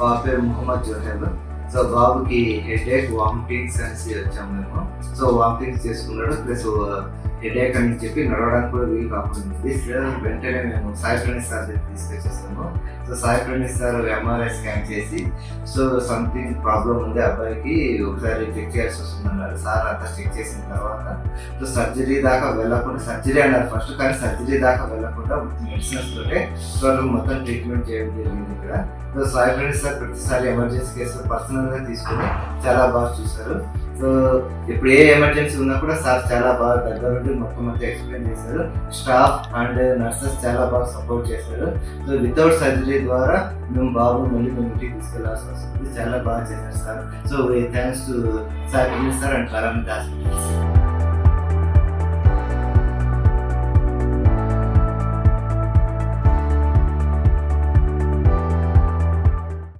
బాబు పేరు ముహమ్మద్ జోహెల్. సో బాబుకి headache, vomitings అనేసి వచ్చాము మేము. సో వామిటింగ్స్ చేసుకున్నాడు, ప్లస్ హెడేక్ అని చెప్పి నడవడానికి కూడా వీలు కాకుండా వెంటనే మేము సాయి ప్రణీత్ సార్ దగ్గర తీసుకొచ్చేసాము. So Sai Praneeth sir MRI scan చేసి సో సంథింగ్ ప్రాబ్లం ఉంది అబ్బాయికి, ఒకసారి చెక్ చేయాల్సి వస్తుంది అన్నారు. సార్ అంతా చెక్ చేసిన తర్వాత సో సర్జరీ దాకా వెళ్ళకుండా, సర్జరీ అన్నారు ఫస్ట్, కానీ సర్జరీ దాకా వెళ్ళకుండా మెడిసిన్స్ తోటే వాళ్ళు మొత్తం ట్రీట్మెంట్ చేయడం జరిగింది ఇక్కడ. సో సాయి ప్రణీత్ సార్ ప్రతిసారి ఎమర్జెన్సీ కేసులు పర్సనల్గా తీసుకుని చాలా బాగా చూశారు. సో ఇప్పుడు ఏ ఎమర్జెన్సీ ఉన్నా కూడా సార్ చాలా బాగా దగ్గర నుండి మొత్తం అంతా ఎక్స్ప్లెయిన్ చేశారు. స్టాఫ్ అండ్ నర్సెస్ చాలా బాగా సపోర్ట్ చేశారు. సో వితౌట్ సర్జరీ ద్వారా మేము బాబుని మళ్ళీ మేము ఇంటికి తీసుకెళ్లాల్సి వస్తుంది. చాలా బాగా చేశారు sir. So thanks to sir Praneeth sir and Karan hospitals.